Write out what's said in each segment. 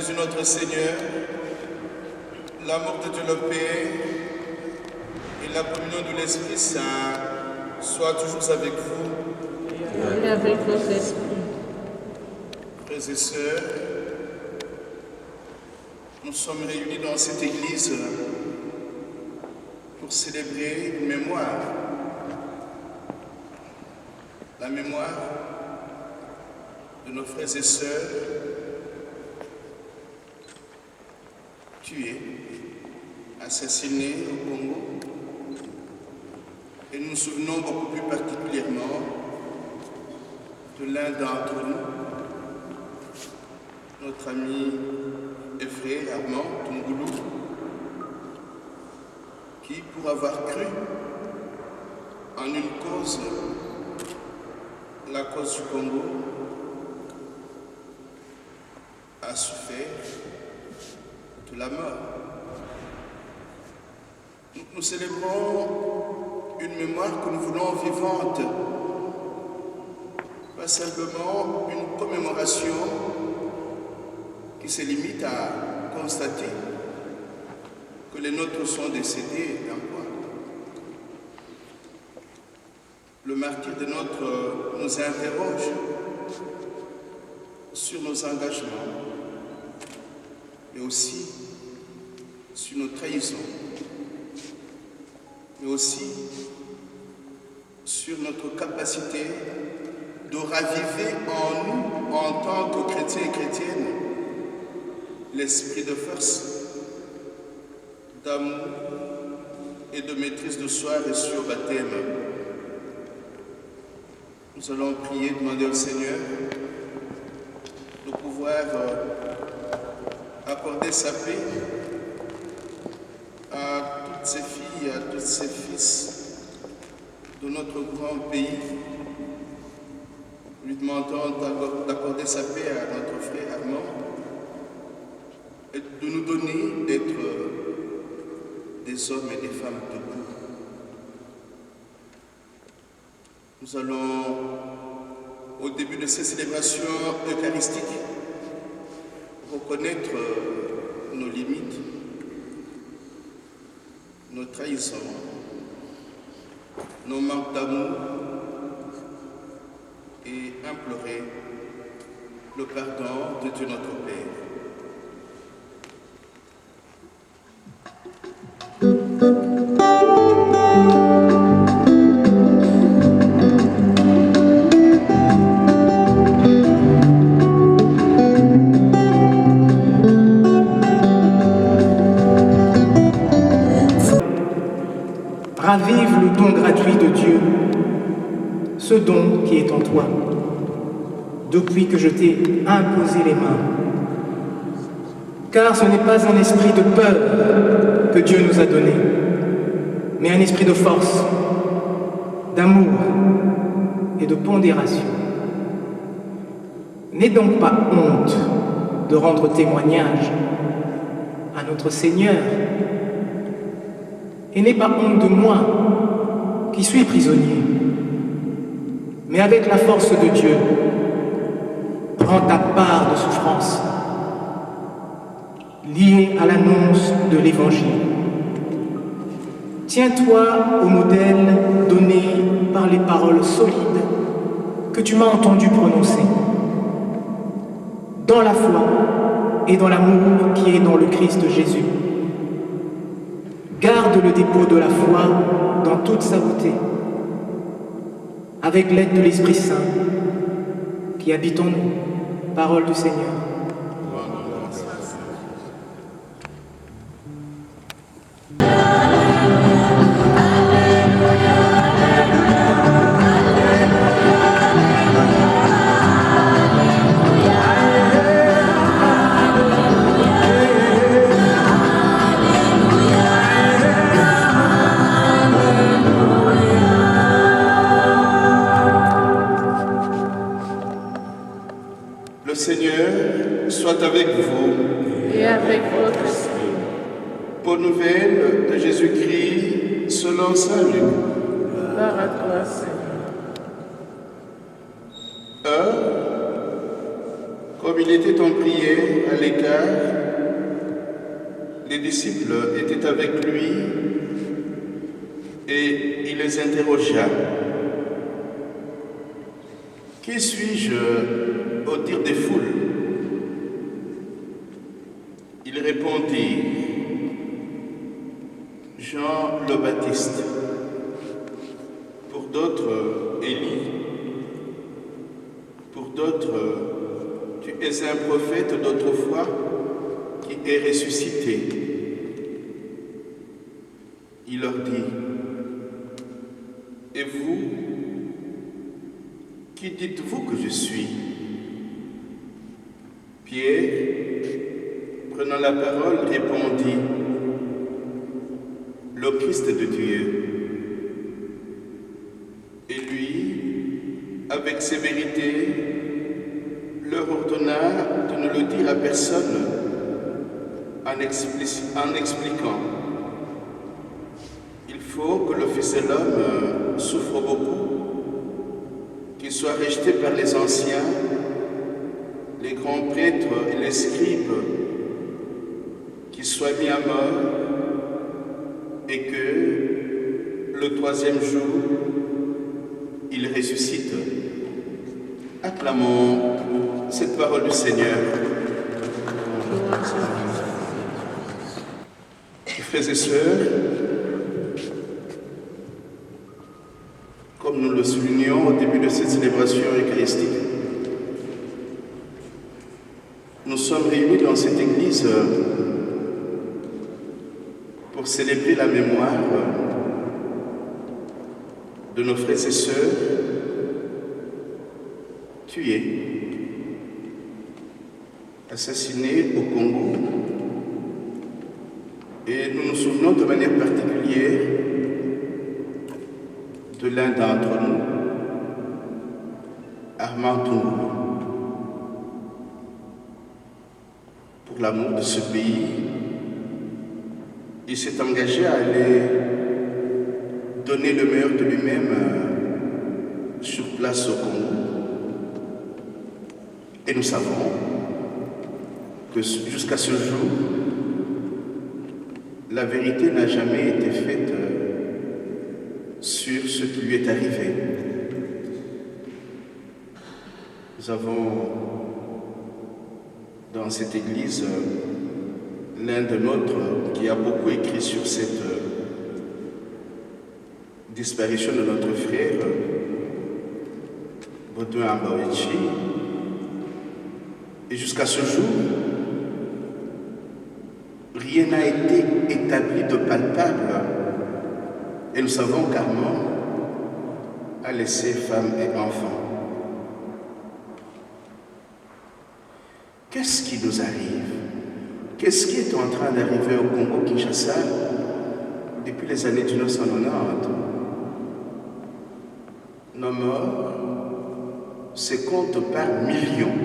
Jésus notre Seigneur, l'amour de Dieu le Père et la communion de l'Esprit Saint soient toujours avec vous. Et avec votre esprit. Frères et sœurs, nous sommes réunis dans cette église pour célébrer une mémoire. La mémoire de nos frères et sœurs tués, assassinés au Congo. Et nous nous souvenons beaucoup plus particulièrement de l'un d'entre nous, notre ami et frère Armand Tungoulou, qui, pour avoir cru en une cause, la cause du Congo, a souffert de la mort. Nous célébrons une mémoire que nous voulons vivante, pas simplement une commémoration qui se limite à constater que les nôtres sont décédés d'un point. Le martyre des nôtres nous interroge sur nos engagements, mais aussi sur nos trahisons, mais aussi sur notre capacité de raviver en nous, en tant que chrétiens et chrétiennes, l'esprit de force, d'amour et de maîtrise de soi reçu au baptême. Nous allons prier, demander au Seigneur de pouvoir accorder sa paix à toutes ces filles, à tous ces fils de notre grand pays. Nous lui demandons d'accorder sa paix à notre frère Armand et de nous donner d'être des hommes et des femmes debout. Nous allons, au début de ces célébrations eucharistiques, reconnaître nos limites, nos trahisons, nos manques d'amour et implorer le pardon de Dieu notre Père. Ravive le don gratuit de Dieu, ce don qui est en toi, depuis que je t'ai imposé les mains. Car ce n'est pas un esprit de peur que Dieu nous a donné, mais un esprit de force, d'amour et de pondération. N'aie donc pas honte de rendre témoignage à notre Seigneur, et n'aie pas honte de moi, qui suis prisonnier. Mais avec la force de Dieu, prends ta part de souffrance, liée à l'annonce de l'Évangile. Tiens-toi au modèle donné par les paroles solides que tu m'as entendu prononcer, dans la foi et dans l'amour qui est dans le Christ Jésus. Garde le dépôt de la foi dans toute sa beauté, avec l'aide de l'Esprit Saint qui habite en nous. Parole du Seigneur. Le Seigneur soit avec vous. Et avec votre esprit. Bonne nouvelle de Jésus-Christ selon saint Luc. Gloire à toi, Seigneur. Comme il était en prière à l'écart, les disciples étaient avec lui et il les interrogea. Qui suis-je au dire des foules? Il répondit, Jean le Baptiste. Pour d'autres, Élie. Pour d'autres, tu es un prophète d'autrefois qui est ressuscité. Il leur dit, et vous, qui dites-vous que je suis? Pierre, prenant la parole, répondit, le Christ de Dieu. Et lui, avec sévérité, leur ordonna de ne le dire à personne en expliquant. Il faut que le Fils de l'homme souffre beaucoup, qu'il soit rejeté par les anciens, les grands prêtres et les scribes, qu'il soit mis à mort et que le troisième jour, il ressuscite. Acclamons cette parole du Seigneur. Frères et sœurs, comme nous le soulignions au début de cette célébration eucharistique, nous sommes réunis dans cette église pour célébrer la mémoire de nos frères et sœurs tués, assassinés au Congo. Et nous nous souvenons de manière particulière de l'un d'entre nous, Armand Toungou. Pour l'amour de ce pays, il s'est engagé à aller donner le meilleur de lui-même sur place au Congo. Et nous savons que jusqu'à ce jour, la vérité n'a jamais été faite sur ce qui lui est arrivé. Nous avons dans cette église l'un de nôtres qui a beaucoup écrit sur cette disparition de notre frère Baudouin Ambaoichi. Et jusqu'à ce jour, rien n'a été établi de palpable. Et nous savons qu'Armand a laissé femme et enfants. Qu'est-ce qui nous arrive? Qu'est-ce qui est en train d'arriver au Congo-Kinshasa depuis les années 1990? Nos morts se comptent par millions.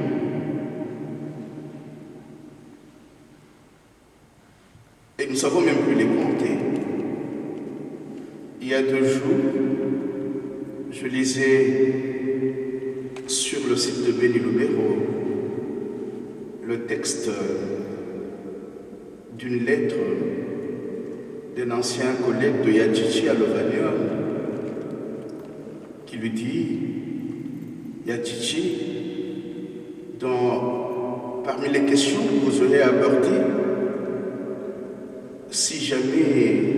Et nous ne savons même plus les compter. Il y a 2 jours, je lisais sur le site de Béni Lubero le texte d'une lettre d'un ancien collègue de Yadjichi à Lovanium qui lui dit, Yadjichi, parmi les questions que vous aurez abordées, si jamais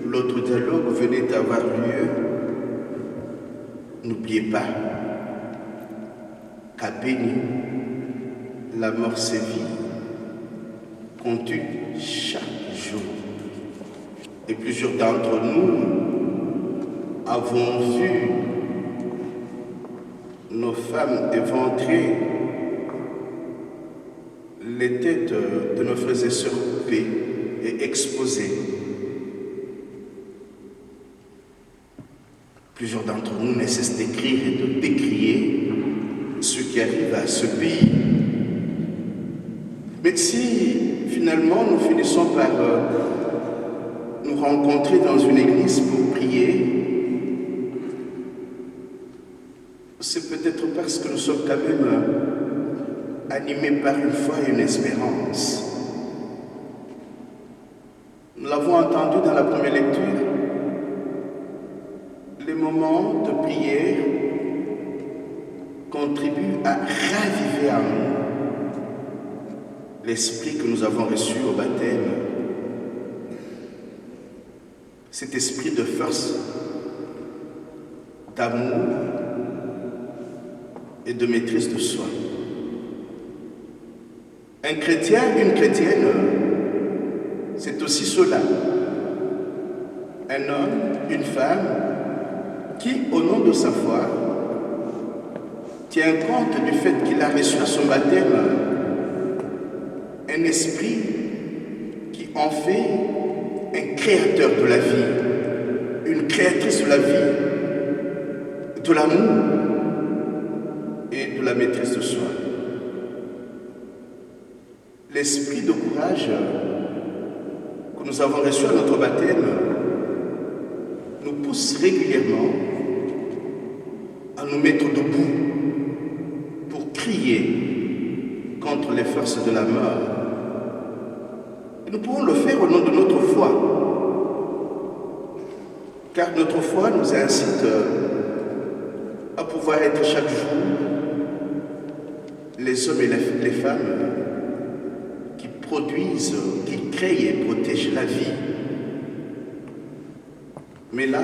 l'autre dialogue venait d'avoir lieu, n'oubliez pas qu'à Béni, la mort sévit, qu'on tue chaque jour. Et plusieurs d'entre nous avons vu nos femmes éventrer, les têtes de nos frères et sœurs coupées et exposées. Plusieurs d'entre nous ne cessent d'écrire et de décrier ce qui arrive à ce pays. Mais si finalement nous finissons par nous rencontrer dans une église pour prier, c'est peut-être parce que nous sommes quand même animés par une foi et une espérance. Nous l'avons entendu dans la première lecture, les moments de prière contribuent à raviver en nous l'esprit que nous avons reçu au baptême, cet esprit de force, d'amour et de maîtrise de soi. Un chrétien, une chrétienne, c'est aussi cela. Un homme, une femme, qui, au nom de sa foi, tient compte du fait qu'il a reçu à son baptême un esprit qui en fait un créateur de la vie, une créatrice de la vie, de l'amour et de la maîtrise de soi. L'esprit de courage que nous avons reçu à notre baptême nous pousse régulièrement à nous mettre debout pour crier contre les forces de la mort. Et nous pouvons le faire au nom de notre foi, car notre foi nous incite à pouvoir être chaque jour les hommes et les femmes qui produisent, qui créent et protègent la vie. Mais là,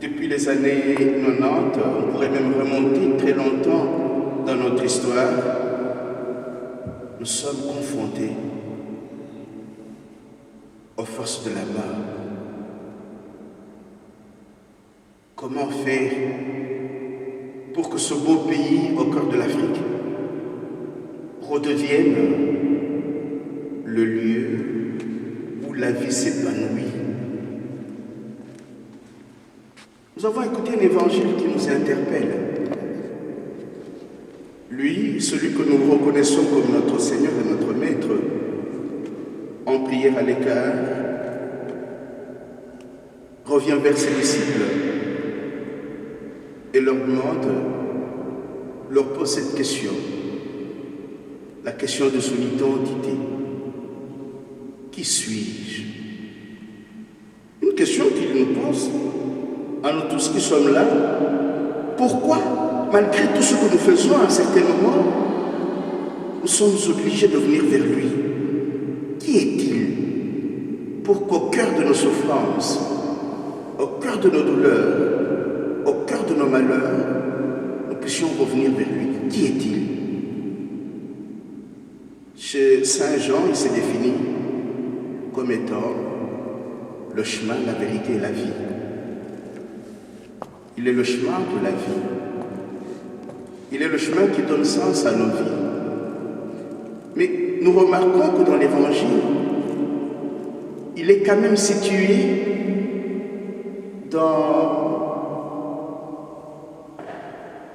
depuis les années 90, on pourrait même remonter très longtemps dans notre histoire, nous sommes confrontés aux forces de la mort. Comment faire pour que ce beau pays au cœur de l'Afrique redevienne le lieu où la vie s'épanouit? Nous avons écouté un évangile qui nous interpelle. Lui, celui que nous reconnaissons comme notre Seigneur et notre Maître, en prière à l'écart, revient vers ses disciples et leur demande, leur pose cette question, la question de son identité. Qui suis-je? Une question qu'il nous pose à nous tous qui sommes là. Pourquoi, malgré tout ce que nous faisons à un certain moment, nous sommes obligés de venir vers lui? Qui est-il pour qu'au cœur de nos souffrances, au cœur de nos douleurs, au cœur de nos malheurs, nous puissions revenir vers lui? Qui est-il? Chez Saint Jean, il s'est défini comme étant le chemin, la vérité et la vie. Il est le chemin de la vie. Il est le chemin qui donne sens à nos vies. Mais nous remarquons que dans l'Évangile, il est quand même situé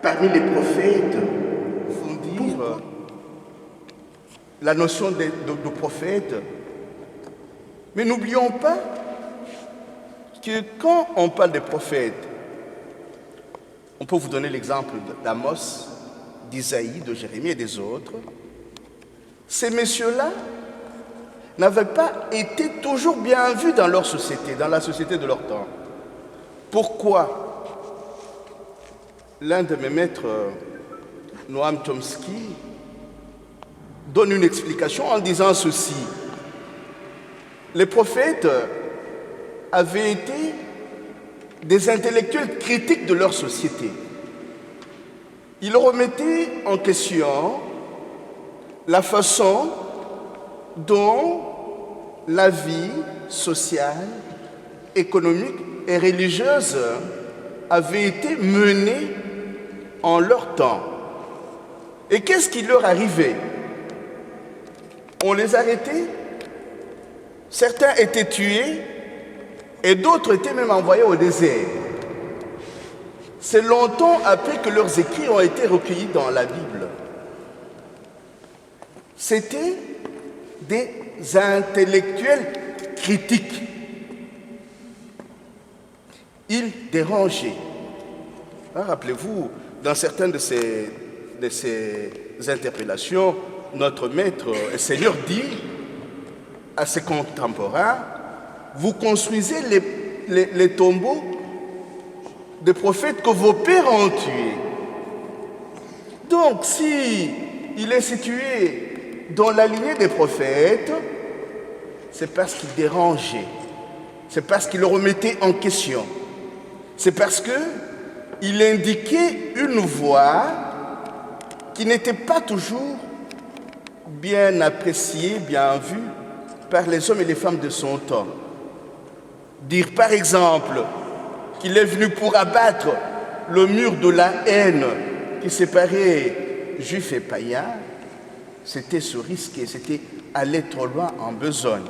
parmi les prophètes, font dire la notion de prophète. Mais n'oublions pas que quand on parle des prophètes, on peut vous donner l'exemple d'Amos, d'Isaïe, de Jérémie et des autres. Ces messieurs-là n'avaient pas été toujours bien vus dans leur société, dans la société de leur temps. Pourquoi? L'un de mes maîtres, Noam Chomsky, donne une explication en disant ceci. Les prophètes avaient été des intellectuels critiques de leur société. Ils remettaient en question la façon dont la vie sociale, économique et religieuse avait été menée en leur temps. Et qu'est-ce qui leur arrivait? On les arrêtait, certains étaient tués, et d'autres étaient même envoyés au désert. C'est longtemps après que leurs écrits ont été recueillis dans la Bible. C'étaient des intellectuels critiques. Ils dérangeaient. Rappelez-vous, dans certains de ces de ces interpellations, notre maître et Seigneur dit à ses contemporains, vous construisez les tombeaux des prophètes que vos pères ont tués. Donc, si il est situé dans la lignée des prophètes, c'est parce qu'il dérangeait, c'est parce qu'il le remettait en question, c'est parce qu'il indiquait une voie qui n'était pas toujours bien appréciée, bien vue par les hommes et les femmes de son temps. Dire par exemple qu'il est venu pour abattre le mur de la haine qui séparait juifs et païens, c'était se risquer, c'était aller trop loin en besogne.